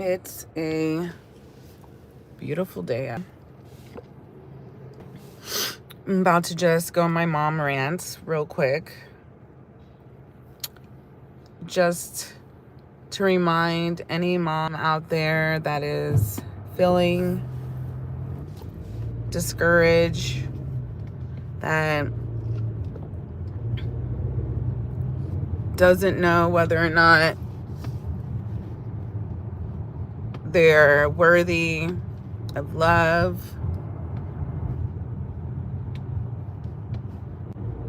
It's a beautiful day. I'm about to just go on my mom rants real quick. Just to remind any mom out there that is feeling discouraged, that doesn't know whether or not they're worthy of love,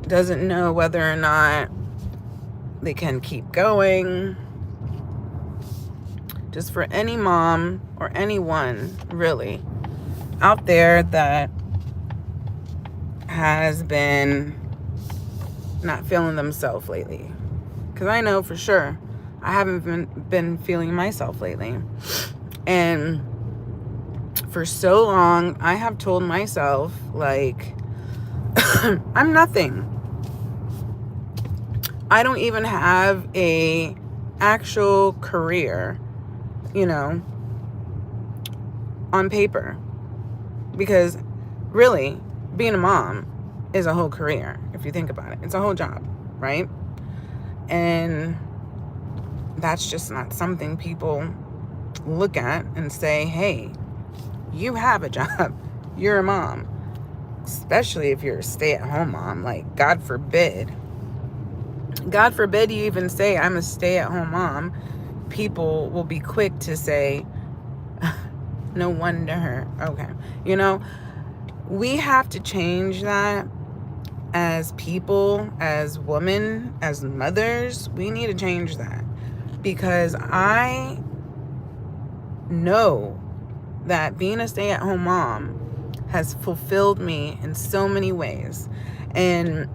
doesn't know whether or not they can keep going. Just for any mom or anyone really out there that has been not feeling themselves lately. Because I know for sure I haven't been feeling myself lately. And for so long, I have told myself, like, I'm nothing. I don't even have a actual career, on paper. Because really, being a mom is a whole career, if you think about it. It's a whole job, right? And that's just not something people look at and say, hey, you have a job. You're a mom. Especially if you're a stay-at-home mom. Like, God forbid you even say, I'm a stay-at-home mom. People will be quick to say, no wonder. Okay. We have to change that as people, as women, as mothers. We need to change that. Because I know that being a stay-at-home mom has fulfilled me in so many ways. And,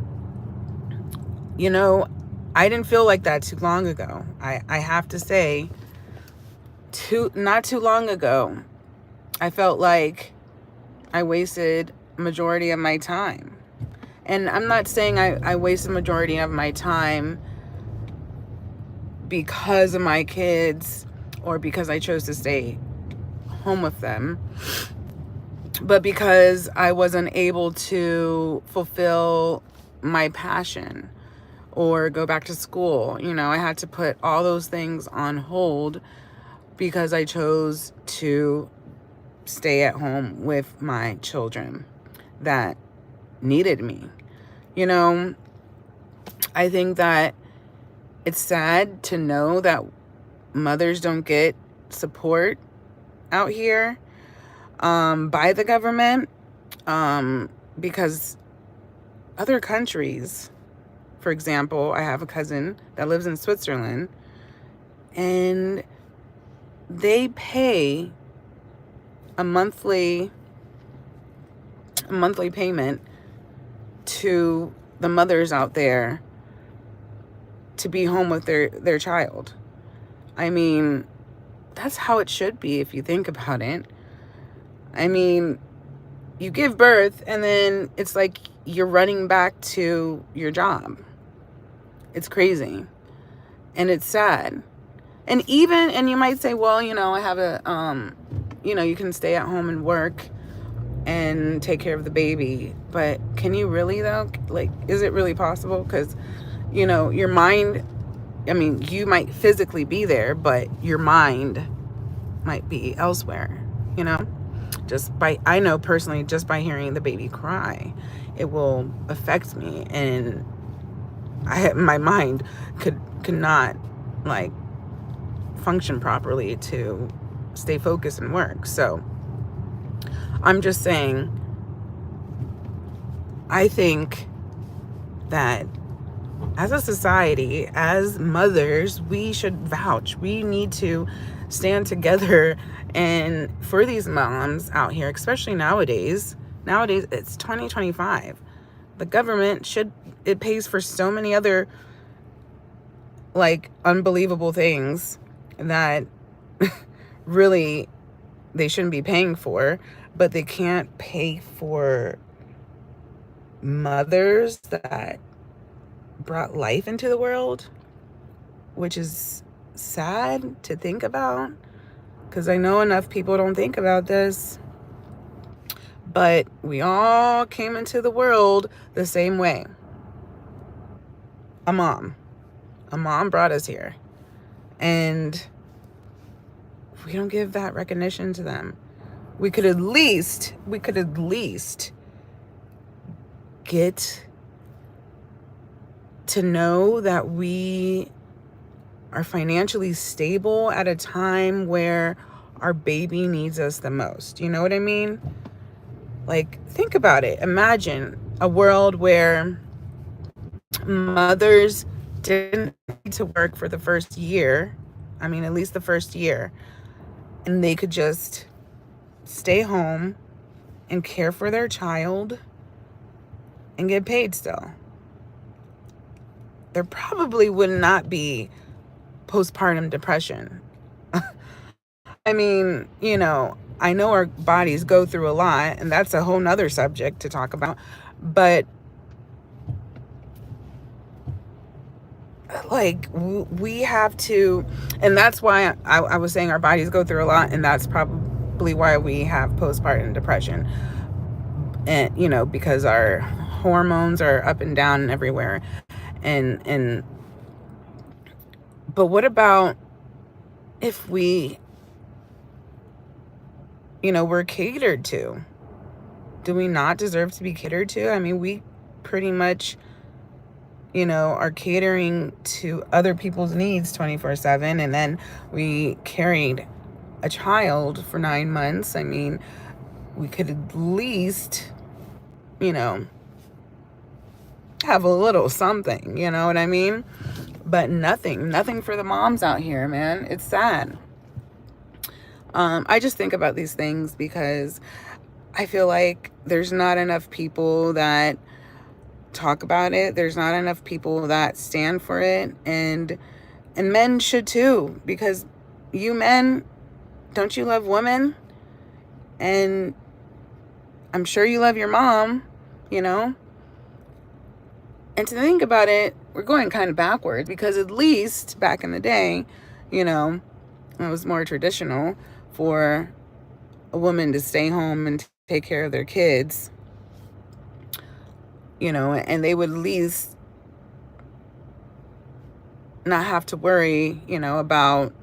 I didn't feel like that too long ago. I have to say, not too long ago, I felt like I wasted a majority of my time. And I'm not saying I wasted a majority of my time because of my kids or because I chose to stay home with them, but because I wasn't able to fulfill my passion or go back to school. I had to put all those things on hold because I chose to stay at home with my children that needed me. I think that it's sad to know that mothers don't get support out here by the government, because other countries, for example, I have a cousin that lives in Switzerland, and they pay a monthly payment to the mothers out there to be home with their child. I mean, that's how it should be if you think about it. I mean, you give birth and then it's like you're running back to your job. It's crazy. And it's sad. And you might say, well, I have you can stay at home and work and take care of the baby. But can you really, though? Like, is it really possible? Because, your mind, you might physically be there, but your mind might be elsewhere, I know personally, just by hearing the baby cry, it will affect me. And my mind could not, like, function properly to stay focused and work. So I'm just saying, I think that as a society, as mothers, we should vouch. We need to stand together and for these moms out here, especially nowadays. Nowadays, it's 2025. The government it pays for so many other, like, unbelievable things that really they shouldn't be paying for, but they can't pay for mothers that brought life into the world, which is sad to think about. because I know enough people don't think about this. But we all came into the world the same way. A mom. A mom brought us here. And we don't give that recognition to them. We could at least get to know that we are financially stable at a time where our baby needs us the most. You know what I mean? Like, think about it. Imagine a world where mothers didn't need to work for the first year. I mean, at least the first year. And they could just stay home and care for their child and get paid still. There probably would not be postpartum depression. I mean, I know our bodies go through a lot, and that's a whole nother subject to talk about. But like, we have to, and that's why I was saying our bodies go through a lot, and that's probably why we have postpartum depression. And because our hormones are up and down and everywhere. And but what about if we're catered to? Do we not deserve to be catered to? I mean, we pretty much are catering to other people's needs 24/7, and then we carried a child for 9 months. I mean, we could at least have a little something, you know what I mean? But nothing for the moms out here, man. It's sad. I just think about these things because I feel like there's not enough people that talk about it. There's not enough people that stand for it, and men should too, because you men, don't you love women? And I'm sure you love your mom, And to think about it, we're going kind of backwards, because at least back in the day, it was more traditional for a woman to stay home and take care of their kids, and they would at least not have to worry, about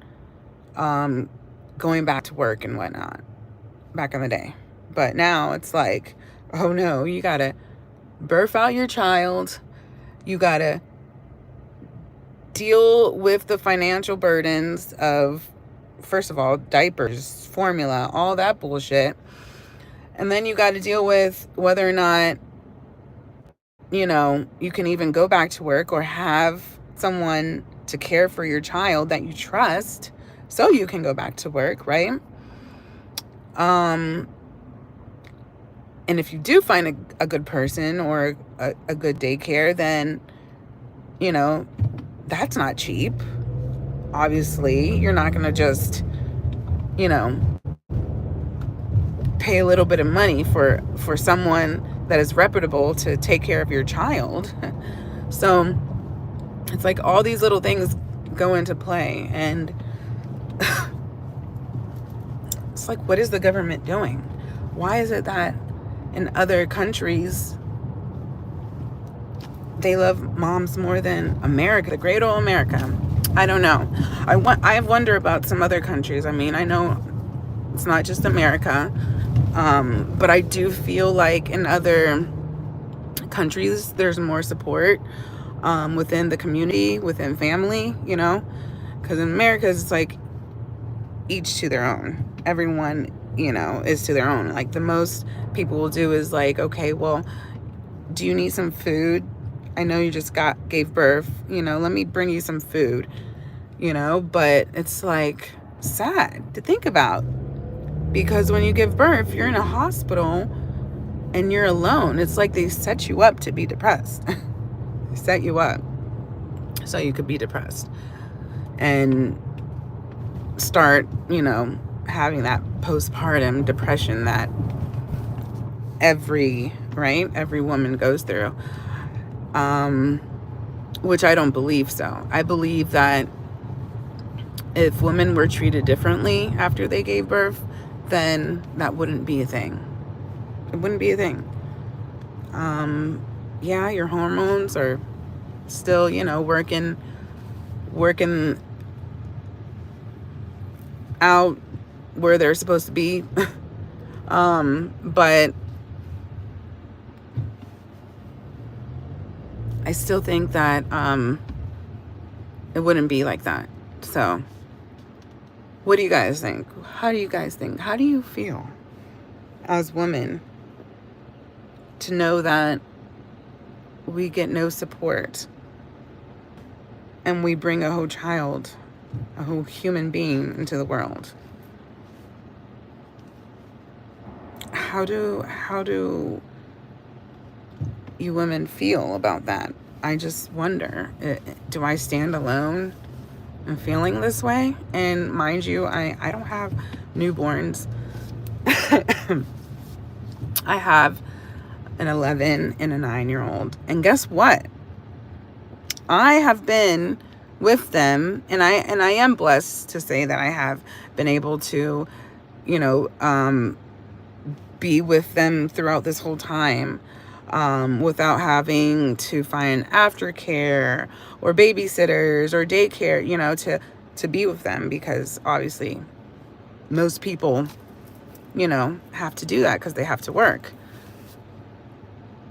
going back to work and whatnot back in the day. But now it's like, oh no, you gotta birth out your child. You gotta deal with the financial burdens of, first of all, diapers, formula, all that bullshit. And then you got to deal with whether or not, you can even go back to work or have someone to care for your child that you trust so you can go back to work, right? And if you do find a good person or a good daycare, then, that's not cheap. Obviously, you're not going to just, pay a little bit of money for someone that is reputable to take care of your child. So it's like all these little things go into play, and it's like, what is the government doing? Why is it that in other countries they love moms more than America, the great old America? I don't know. I wonder about some other countries. I mean, I know it's not just America, but I do feel like in other countries there's more support within the community, within family, because in America it's like each to their own. Everyone, is to their own. Like, the most people will do is like, okay, well, do you need some food? I know you just gave birth, let me bring you some food, but it's like sad to think about, because when you give birth, you're in a hospital and you're alone. It's like they set you up to be depressed. They set you up so you could be depressed and start, having that postpartum depression that every woman goes through. Which I don't believe so. I believe that If women were treated differently after they gave birth, then that wouldn't be a thing. It wouldn't be a thing. Yeah, your hormones are still, working out where they're supposed to be. But I still think that it wouldn't be like that. So, what do you guys think? How do you guys think? How do you feel as women to know that we get no support and we bring a whole child, a whole human being into the world? How do you women feel about that? I just wonder, do I stand alone in feeling this way? And mind you, I don't have newborns. I have an 11 and a 9-year-old. And guess what? I have been with them, and I am blessed to say that I have been able to, be with them throughout this whole time, without having to find aftercare or babysitters or daycare, to be with them, because obviously most people, have to do that because they have to work.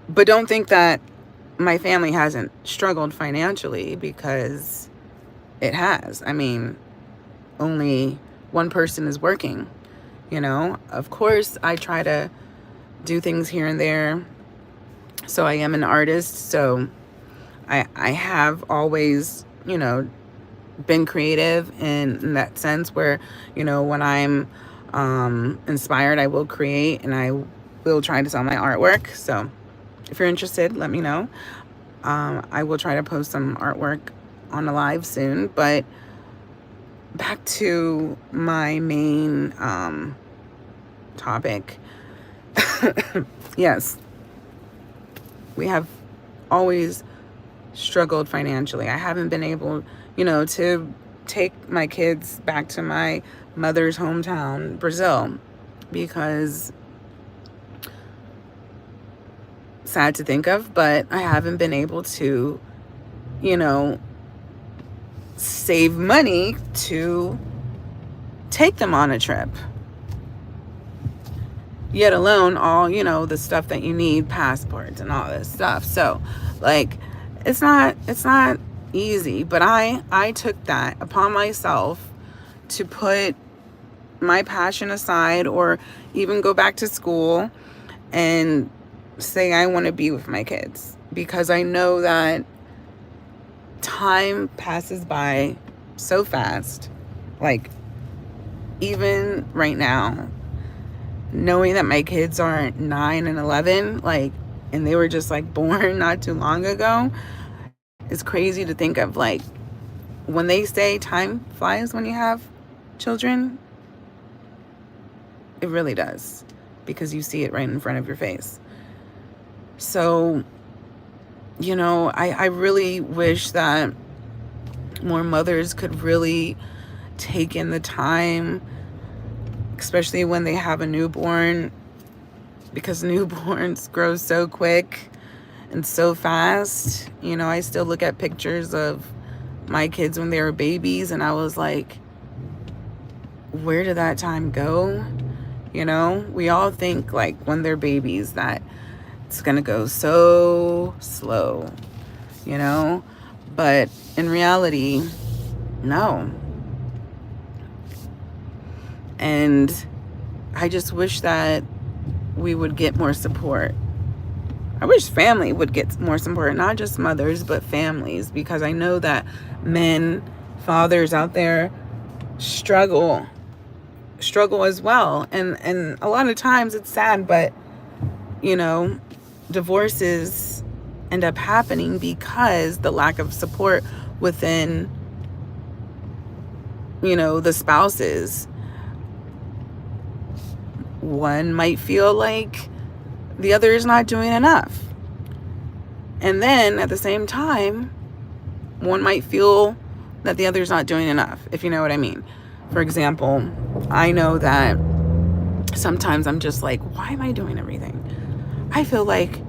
But don't think that my family hasn't struggled financially, because it has. I mean, only one person is working, Of course, I try to do things here and there. So I am an artist. So I have always, been creative in that sense where, when I'm inspired, I will create and I will try to sell my artwork. So if you're interested, let me know. I will try to post some artwork on a live soon. But back to my main topic. Yes, we have always struggled financially. I haven't been able, to take my kids back to my mother's hometown, Brazil, because sad to think of, but I haven't been able to, save money to take them on a trip, yet alone all, the stuff that you need, passports and all this stuff. So like, it's not easy, but I took that upon myself to put my passion aside, or even go back to school and say I want to be with my kids, because I know that time passes by so fast. Like, even right now, knowing that my kids are 9 and 11, and they were just born not too long ago, it's crazy to think of. When they say time flies when you have children, it really does, because you see it right in front of your face. So, I really wish that more mothers could really take in the time, especially when they have a newborn, because newborns grow so quick and so fast. I still look at pictures of my kids when they were babies, and I was like, where did that time go? We all think when they're babies that it's gonna go so slow, but in reality, no. And I just wish that we would get more support. I wish family would get more support, not just mothers, but families, because I know that men, fathers out there struggle as well. And a lot of times it's sad, but divorces end up happening because the lack of support within, the spouses. One might feel like the other is not doing enough. And then at the same time, one might feel that the other's not doing enough, if you know what I mean. For example, I know that sometimes I'm just like, why am I doing everything? I feel like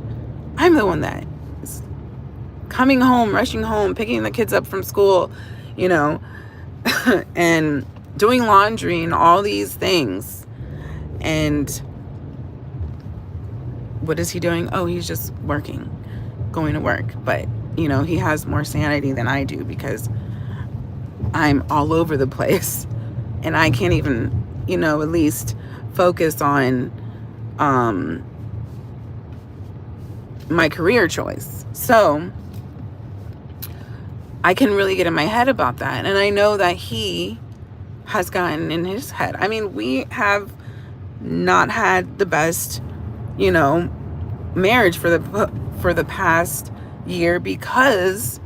I'm the one that is coming home, rushing home, picking the kids up from school, you know, and doing laundry and all these things. And what is he doing? Oh, he's just working, going to work. But, you know, he has more sanity than I do because I'm all over the place and I can't even, you know, at least focus on my career choice. So I can really get in my head about that. And I know that he has gotten in his head. I mean, we have not had the best, you know, marriage for the past year because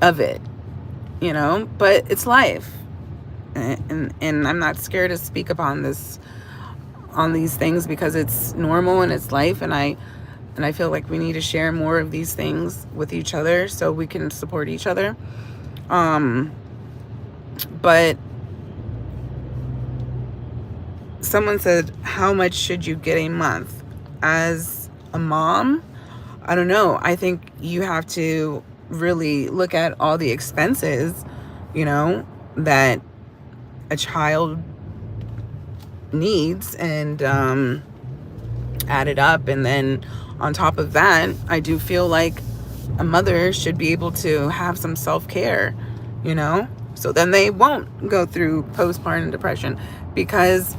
of it, you know, but it's life. And I'm not scared to speak upon these things because it's normal and it's life, and I feel like we need to share more of these things with each other so we can support each other. But someone said, how much should you get a month? As a mom, I don't know. I think you have to really look at all the expenses, you know, that a child needs and add it up. And then on top of that, I do feel like a mother should be able to have some self-care, you know, so then they won't go through postpartum depression, because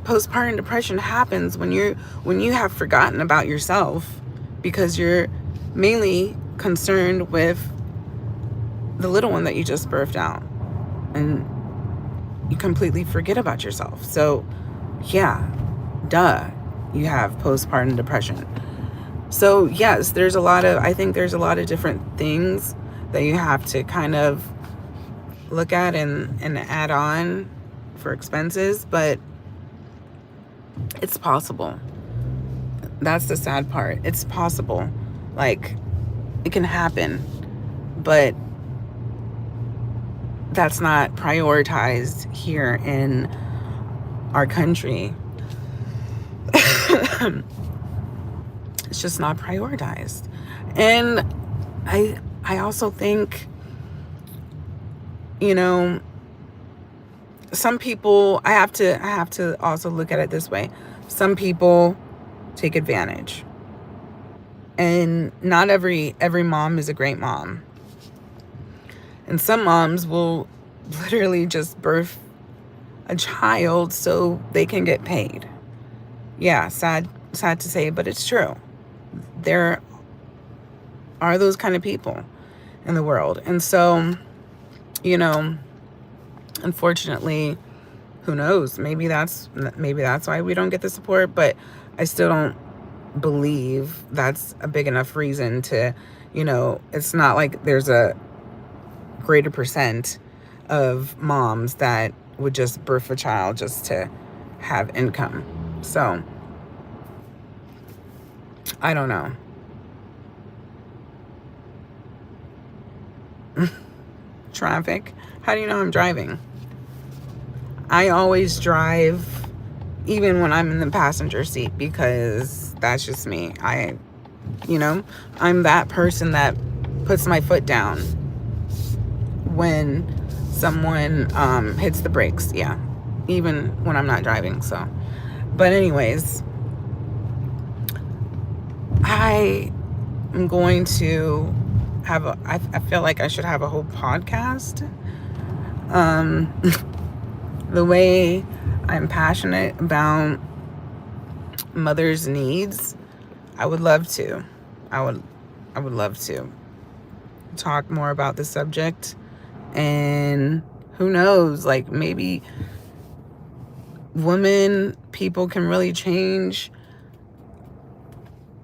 postpartum depression happens when you have forgotten about yourself because you're mainly concerned with the little one that you just birthed out, and you completely forget about yourself. So yeah, duh, you have postpartum depression. So yes, I think there's a lot of different things that you have to kind of look at and add on for expenses, but it's possible. That's the sad part. It's possible. Like, it can happen, but that's not prioritized here in our country. It's just not prioritized. And I also think, you know, some people, I have to also look at it this way. Some people take advantage. And not every mom is a great mom. And some moms will literally just birth a child so they can get paid. Yeah, sad to say, but it's true. There are those kind of people in the world. And so, you know, unfortunately, who knows? Maybe that's why we don't get the support, but I still don't believe that's a big enough reason to, you know, it's not like there's a greater percent of moms that would just birth a child just to have income. So I don't know. Traffic. How do you know I'm driving? I always drive even when I'm in the passenger seat because that's just me. I'm that person that puts my foot down when someone hits the brakes. Yeah, even when I'm not driving. So, but anyways, I am going to I feel like I should have a whole podcast. The way I'm passionate about mothers' needs, I would love to. I would love to talk more about the subject, and who knows, like maybe people can really change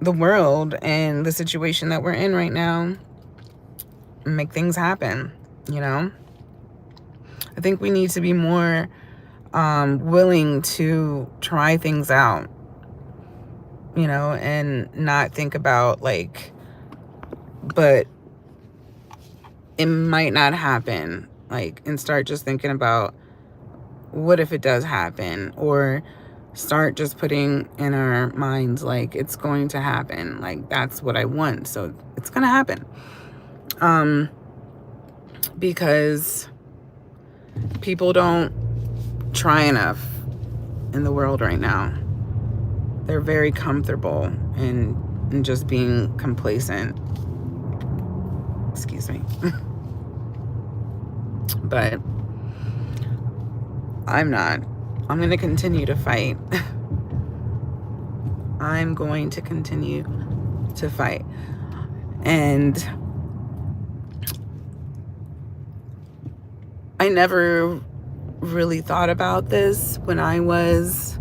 the world and the situation that we're in right now and make things happen, you know? I think we need to be more willing to try things out, you know, and not think about but it might not happen. Like, and start just thinking about, what if it does happen? Or start just putting in our minds, like, it's going to happen. Like, that's what I want, so it's gonna happen. Because people don't try enough in the world right now. They're very comfortable in just being complacent. Excuse me. But I'm not. I'm going to continue to fight. I'm going to continue to fight. And I never really thought about this when I was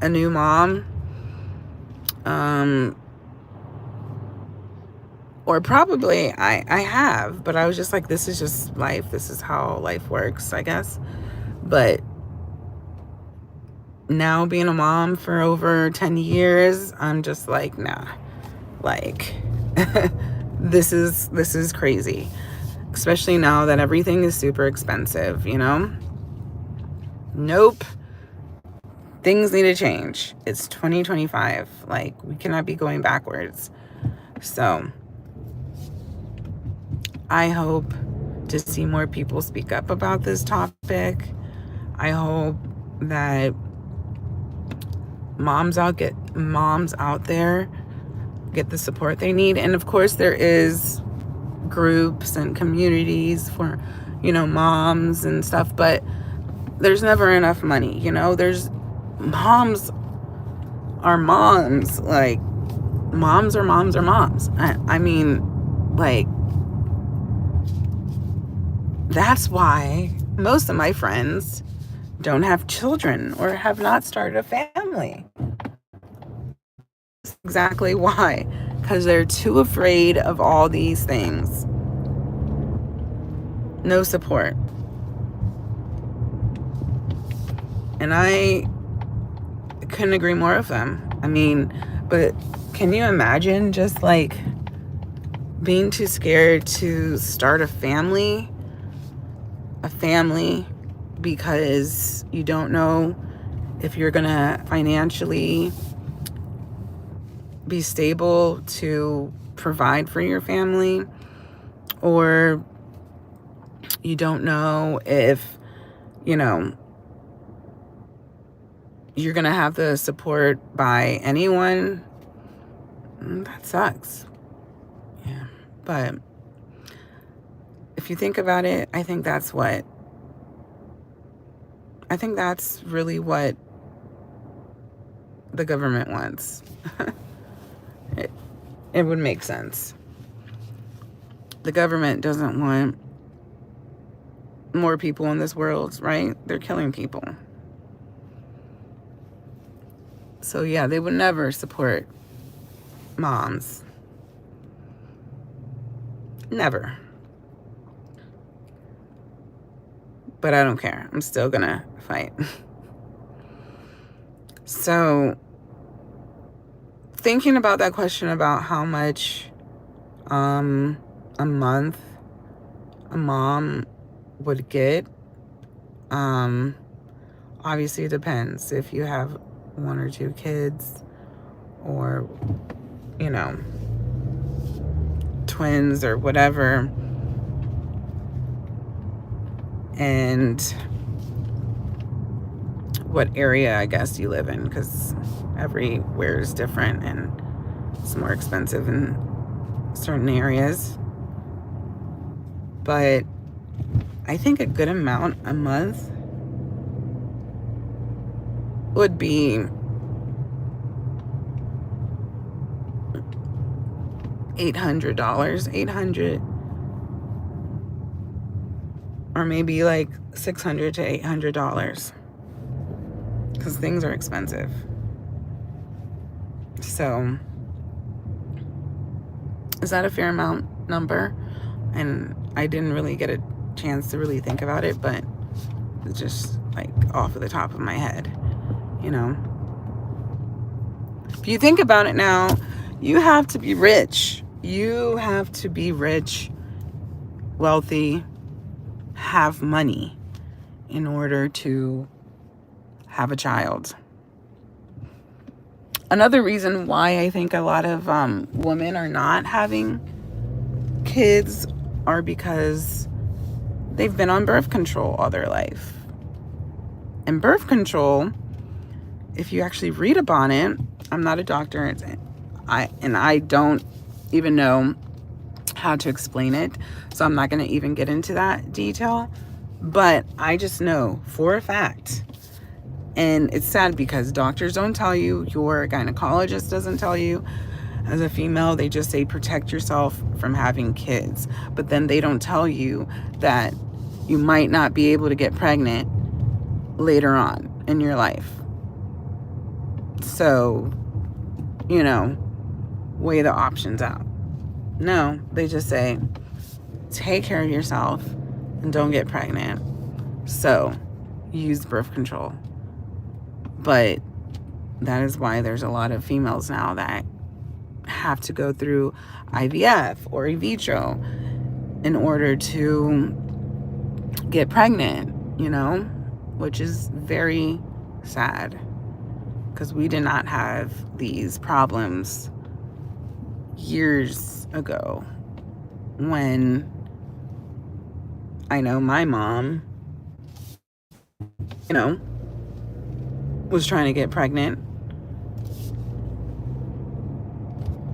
a new mom. Or probably I have, but I was just like, this is just life. This is how life works, I guess. But now being a mom for over 10 years, I'm just like, nah, like, this is crazy. Especially now that everything is super expensive, you know? Nope. Things need to change. It's 2025. Like, we cannot be going backwards. So I hope to see more people speak up about this topic. I hope that moms out there get the support they need. And of course there is groups and communities for, moms and stuff, but there's never enough money, there's moms are moms, like moms are moms are moms. I mean, like, that's why most of my friends don't have children or have not started a family. That's exactly why. Because they're too afraid of all these things. No support. And I couldn't agree more with them. I mean, but can you imagine just like being too scared to start a family because you don't know if you're gonna financially be stable to provide for your family, or you don't know if you're gonna have the support by anyone. That sucks. Yeah, but if you think about it, I think that's really what the government wants. It would make sense. The government doesn't want more people in this world, right? They're killing people. So yeah, they would never support moms. Never. But I don't care. I'm still gonna fight. So, thinking about that question about how much a month a mom would get, obviously it depends if you have one or two kids, or twins or whatever, and what area I guess you live in, because everywhere is different and it's more expensive in certain areas. But I think a good amount a month would be $800, or maybe like $600 to $800, because things are expensive. So, is that a fair number? And I didn't really get a chance to really think about it, but it's just like off of the top of my head, If you think about it now, you have to be rich. You have to be rich, wealthy, have money in order to have a child. Another reason why I think a lot of women are not having kids are because they've been on birth control all their life. And birth control, if you actually read up on it, I'm not a doctor, I don't even know how to explain it, so I'm not going to even get into that detail. But I just know for a fact, and it's sad because doctors don't tell you, your gynecologist doesn't tell you. As a female, they just say protect yourself from having kids. But then they don't tell you that you might not be able to get pregnant later on in your life. So, weigh the options out. No, they just say take care of yourself and don't get pregnant. So, use birth control. But that is why there's a lot of females now that have to go through IVF or in vitro in order to get pregnant, which is very sad because we did not have these problems years ago when I know my mom, was trying to get pregnant.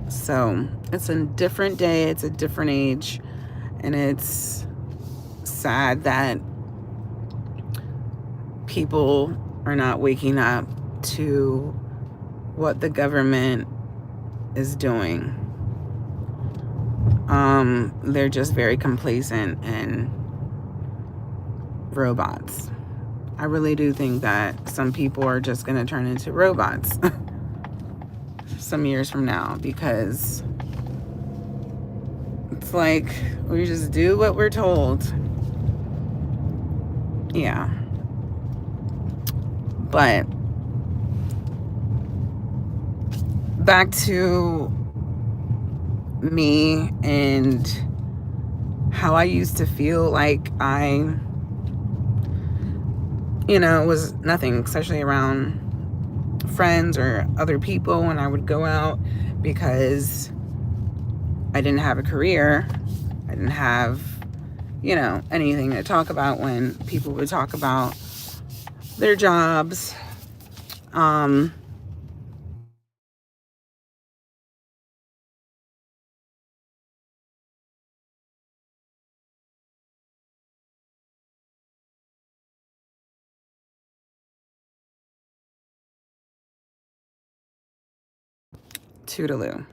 So it's a different day, it's a different age, and it's sad that people are not waking up to what the government is doing. They're just very complacent and robots. I really do think that some people are just going to turn into robots some years from now, because it's like we just do what we're told. Yeah. But back to me and how I used to feel like I, was nothing, especially around friends or other people when I would go out, because I didn't have a career. I didn't have, anything to talk about when people would talk about their jobs. Toodaloo.